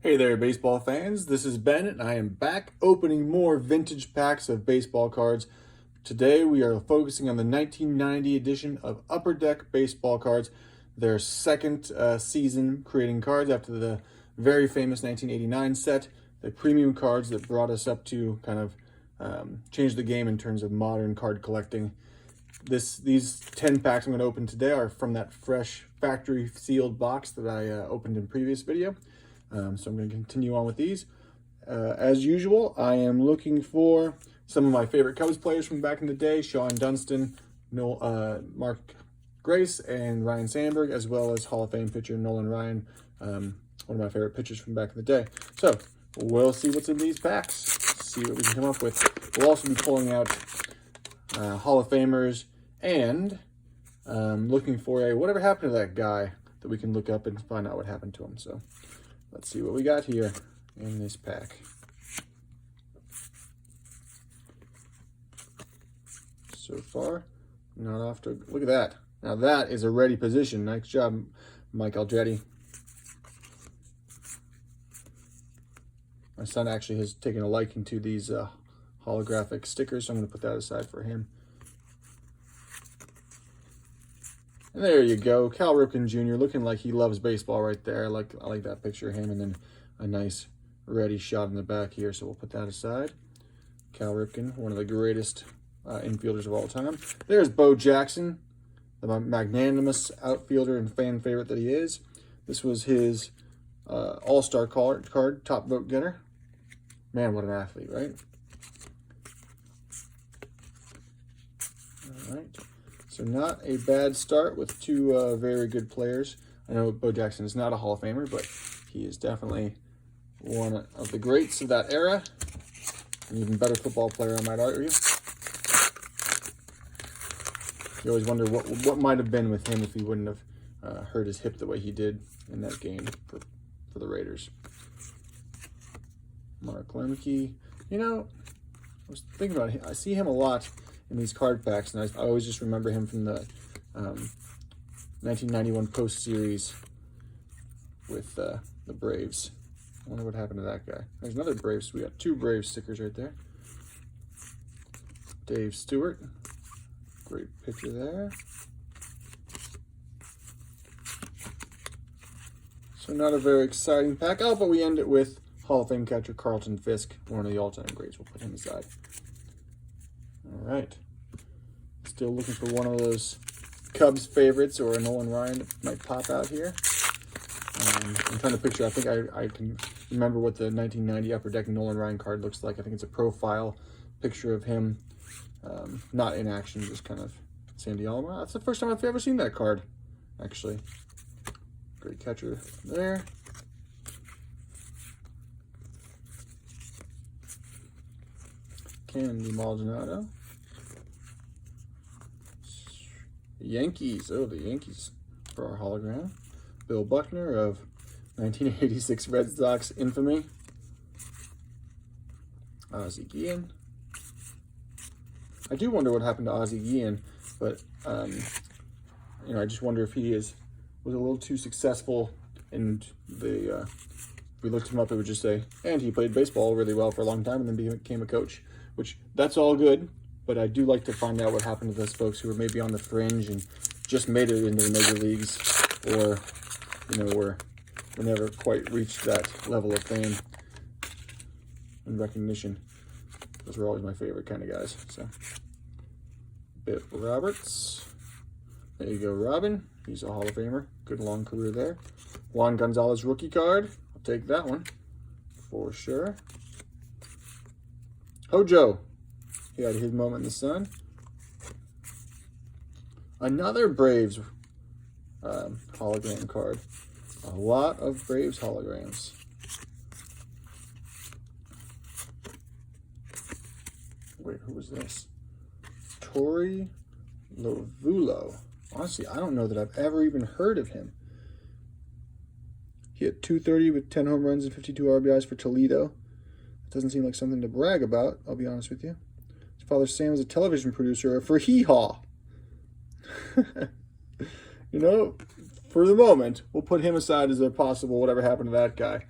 Hey there, baseball fans. This is Ben, and I am back opening more vintage packs of baseball cards. Today, we are focusing on the 1990 edition of Upper Deck baseball cards, their second season creating cards after the very famous 1989 set, the premium cards that brought us up to kind of change the game in terms of modern card collecting. These 10 packs I'm going to open today are from that fresh factory sealed box that I opened in previous video. So I'm going to continue on with these. As usual, I am looking for some of my favorite Cubs players from back in the day: Sean Dunston, Mark Grace, and Ryan Sandberg, as well as Hall of Fame pitcher Nolan Ryan, one of my favorite pitchers from back in the day. So we'll see what's in these packs, see what we can come up with. We'll also be pulling out Hall of Famers and looking for a whatever happened to that guy that we can look up and find out what happened to him. So let's see what we got here in this pack. So far, not off to... Look at that. Now that is a ready position. Nice job, Mike Aldretti. My son actually has taken a liking to these holographic stickers, so I'm going to put that aside for him. And there you go, Cal Ripken Jr. looking like he loves baseball right there. I like that picture of him, and then a nice ready shot in the back here, so we'll put that aside. Cal Ripken, one of the greatest infielders of all time. There's Bo Jackson, the magnanimous outfielder and fan favorite that he is. This was his all-star card, top vote getter. Man, what an athlete, right? All right. So not a bad start with two very good players. I know Bo Jackson is not a Hall of Famer, but he is definitely one of the greats of that era. An even better football player, I might argue. You always wonder what might have been with him if he wouldn't have hurt his hip the way he did in that game for the Raiders. Mark Lemke. You know, I was thinking about him. I see him a lot in these card packs, and I always just remember him from the 1991 Post Series with the Braves. I wonder what happened to that guy. There's another Braves. We got two Braves stickers right there. Dave Stewart. Great picture there. So not a very exciting pack. Oh, but we end it with Hall of Fame catcher Carlton Fisk, one of the all-time greats. We'll put him aside. All right. Still looking for one of those Cubs favorites or a Nolan Ryan that might pop out here. I'm trying to picture. I think I can remember what the 1990 Upper Deck Nolan Ryan card looks like. I think it's a profile picture of him, not in action, just kind of Sandy Alomar. That's the first time I've ever seen that card, actually. Great catcher there. Candy Maldonado. Yankees. Oh, the Yankees for our hologram. Bill Buckner of 1986 Red Sox infamy. Ozzie Guillen. I do wonder what happened to Ozzie Guillen, but you know, I just wonder if he was a little too successful, and if we looked him up, it would just say, and he played baseball really well for a long time and then became a coach, which that's all good. But I do like to find out what happened to those folks who were maybe on the fringe and just made it into the major leagues, or, you know, were never quite reached that level of fame and recognition. Those were always my favorite kind of guys. So, Biff Roberts. There you go, Robin. He's a Hall of Famer. Good long career there. Juan Gonzalez rookie card. I'll take that one for sure. Hojo. He had his moment in the sun. Another Braves hologram card. A lot of Braves holograms. Wait, who was this? Torey Lovullo. Honestly, I don't know that I've ever even heard of him. He hit .230 with 10 home runs and 52 RBIs for Toledo. It doesn't seem like something to brag about, I'll be honest with you. His father Sam was a television producer for Hee Haw. You know, for the moment, we'll put him aside as a possible whatever happened to that guy.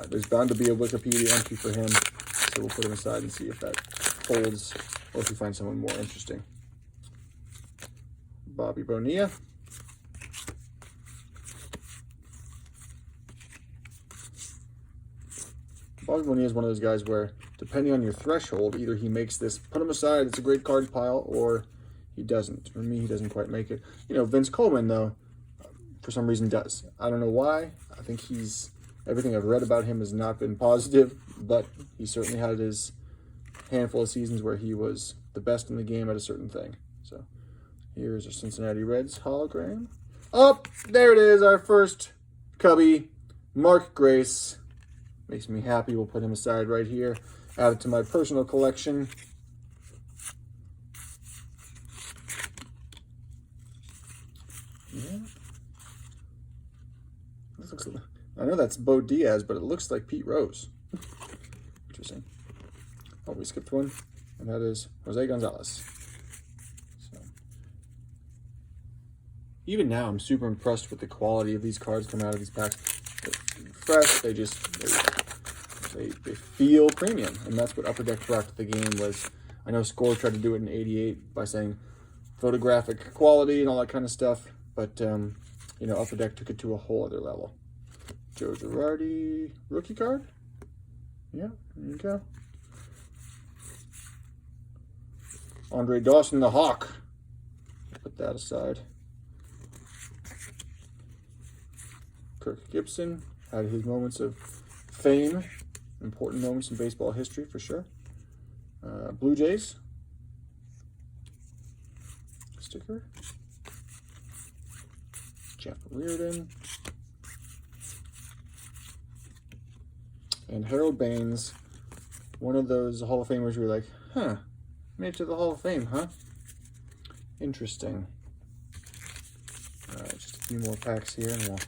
There's bound to be a Wikipedia entry for him, so we'll put him aside and see if that holds, or if we find someone more interesting. Bobby Bonilla. Bobby Bonilla is one of those guys where, depending on your threshold, either he makes this, put him aside, it's a great card pile, or he doesn't. For me, he doesn't quite make it. You know, Vince Coleman, though, for some reason does. I don't know why. I think everything I've read about him has not been positive, but he certainly had his handful of seasons where he was the best in the game at a certain thing. So here's our Cincinnati Reds hologram. Oh, there it is, our first Cubby, Mark Grace. Makes me happy. We'll put him aside right here. Add it to my personal collection. Yeah. This looks, I know that's Bo Diaz, but it looks like Pete Rose. Interesting. Oh, we skipped one, and that is Jose Gonzalez. So, even now, I'm super impressed with the quality of these cards coming out of these packs. They're fresh. They feel premium, and that's what Upper Deck brought to the game. Was, I know Score tried to do it in '88 by saying photographic quality and all that kind of stuff, but you know, Upper Deck took it to a whole other level. Joe Girardi rookie card. Yeah, there you go. Andre Dawson, the Hawk. Put that aside. Kirk Gibson had his moments of fame, important moments in baseball history for sure. Blue Jays sticker. Jeff Reardon. And Harold Baines, one of those Hall of Famers where you're like, huh, made it to the Hall of Fame, huh? Interesting. All right, just a few more packs here, and we'll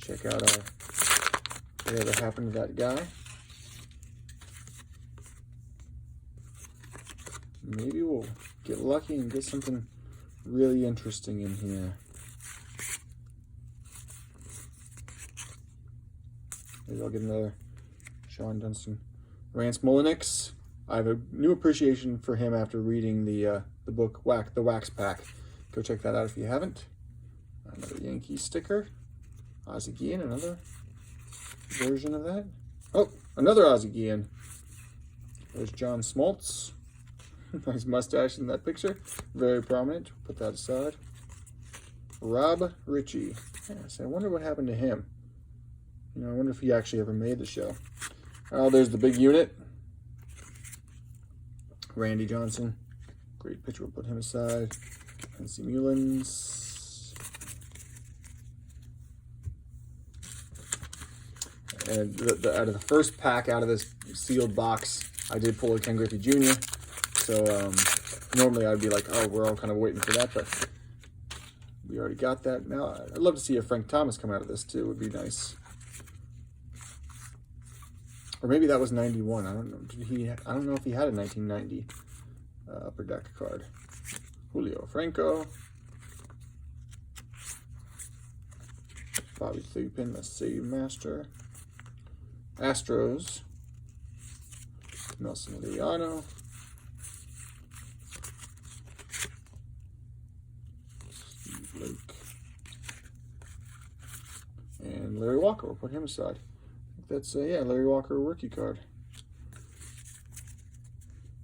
check out whatever happened to that guy. Maybe we'll get lucky and get something really interesting in here. Maybe I'll get another Sean Dunston. Rance Mulliniks. I have a new appreciation for him after reading the book The Wax Pack. Go check that out if you haven't. Another Yankee sticker. Ozzie Guillen, another version of that. Oh, another Ozzie Guillen. There's John Smoltz. Nice mustache in that picture. Very prominent. Put that aside. Rob Ritchie. Yes, I wonder what happened to him. You know, I wonder if he actually ever made the show. Oh, there's the big unit. Randy Johnson. Great picture. We'll put him aside. Nancy Mullins. And out of the first pack out of this sealed box, I did pull a Ken Griffey Jr. So normally I'd be like, oh, we're all kind of waiting for that, but we already got that. Now I'd love to see a Frank Thomas come out of this too. It would be nice. Or maybe that was 91. I don't know. I don't know if he had a 1990 Upper Deck card. Julio Franco. Bobby Thupin, the Save Master. Astros. Nelson Leano. Steve Lake. And Larry Walker. We'll put him aside. That's, yeah, Larry Walker rookie card.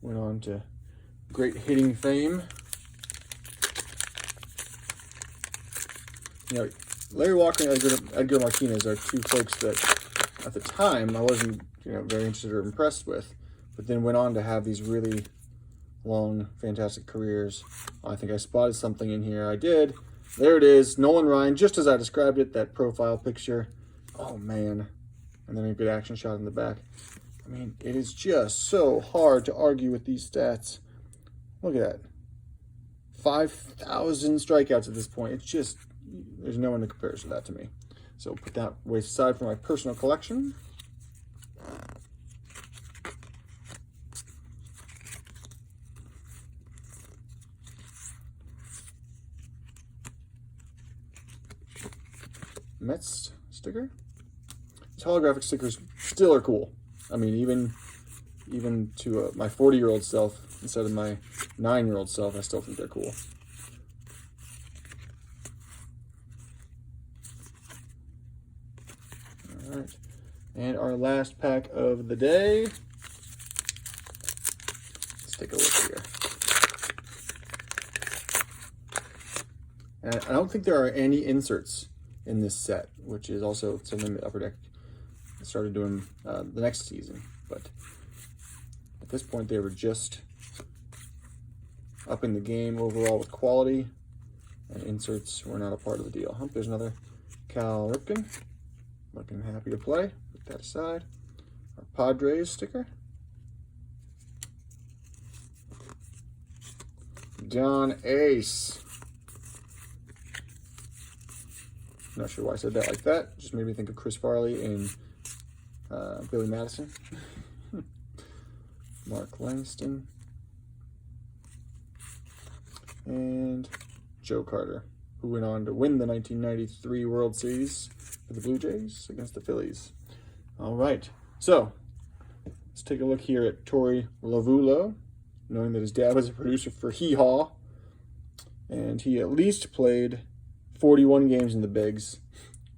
Went on to great hitting fame. You know, Larry Walker and Edgar Martinez are two folks that, at the time, I wasn't, very interested or impressed with, but then went on to have these really long, fantastic careers. I think I spotted something in here. I did. There it is. Nolan Ryan, just as I described it, that profile picture. Oh, man. And then a good action shot in the back. I mean, it is just so hard to argue with these stats. Look at that. 5,000 strikeouts at this point. It's just, there's no one that compares to that to me. So put that waste aside for my personal collection. Mets sticker. These holographic stickers still are cool. I mean, even to my 40-year-old self instead of my 9-year-old self, I still think they're cool. All right, and our last pack of the day. Let's take a look here. And I don't think there are any inserts in this set, which is also something that Upper Deck started doing the next season. But at this point, they were just upping the game overall with quality, and inserts were not a part of the deal. Oh, there's another Cal Ripken. Looking happy to play. Put that aside. Our Padres sticker. John Ace. Not sure why I said that like that. Just made me think of Chris Farley and Billy Madison. Mark Langston. And Joe Carter, who went on to win the 1993 World Series for the Blue Jays against the Phillies. All right, so let's take a look here at Torey Lovullo, knowing that his dad was a producer for Hee Haw, and he at least played 41 games in the Bigs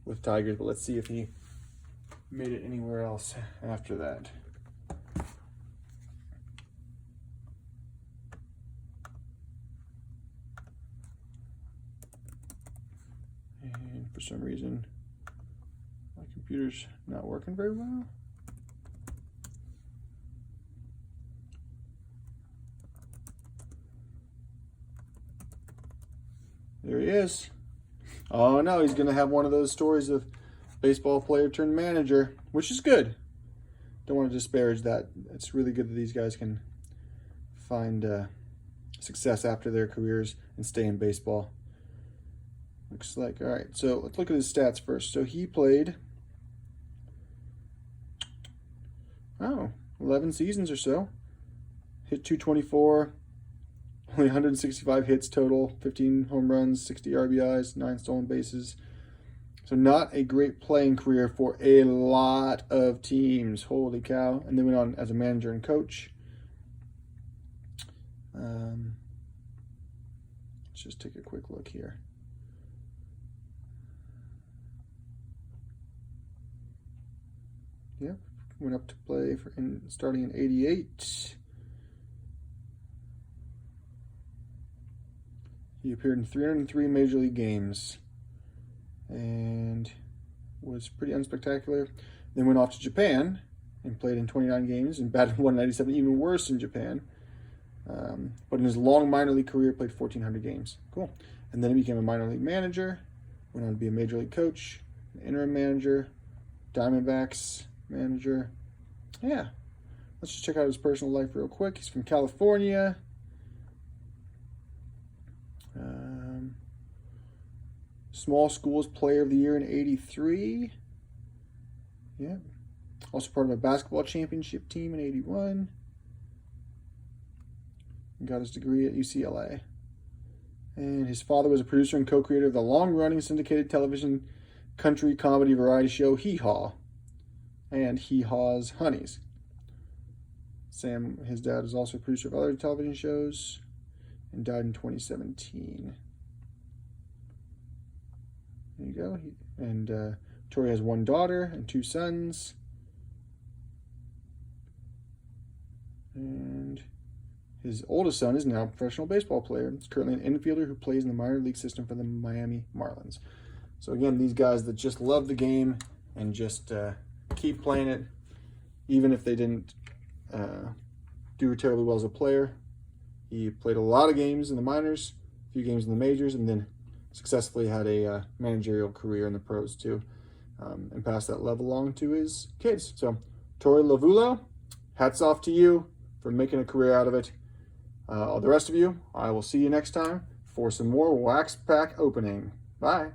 with Tigers, but let's see if he made it anywhere else after that. And for some reason, my computer's not working very well. There he is. Oh no, he's going to have one of those stories of baseball player turned manager, which is good. Don't want to disparage that. It's really good that these guys can find success after their careers and stay in baseball. Looks like, all right, so let's look at his stats first. So he played, 11 seasons or so. Hit 224. Only 165 hits total, 15 home runs, 60 RBIs, 9 stolen bases. So not a great playing career for a lot of teams. Holy cow. And then went on as a manager and coach. Let's just take a quick look here. Yep, went up to play starting in '88. He appeared in 303 Major League games and was pretty unspectacular. Then went off to Japan and played in 29 games and batted 197, even worse in Japan. But in his long minor league career, played 1,400 games. Cool. And then he became a minor league manager, went on to be a major league coach, an interim manager, Diamondbacks manager. Yeah. Let's just check out his personal life real quick. He's from California. Small Schools Player of the Year in '83. Yeah. Also part of a basketball championship team in '81. Got his degree at UCLA. And his father was a producer and co-creator of the long-running syndicated television country comedy variety show Hee Haw and Hee Haw's Honeys. His dad was also a producer of other television shows and died in 2017. There you go. And Torey has one daughter and 2 sons. And his oldest son is now a professional baseball player. He's currently an infielder who plays in the minor league system for the Miami Marlins. So again, these guys that just love the game and just keep playing it, even if they didn't do terribly well as a player. He played a lot of games in the minors, a few games in the majors, and then successfully had a managerial career in the pros too, and passed that level along to his kids. So Torey Lovullo, hats off to you for making a career out of it. The rest of you, I will see you next time for some more wax pack opening. Bye.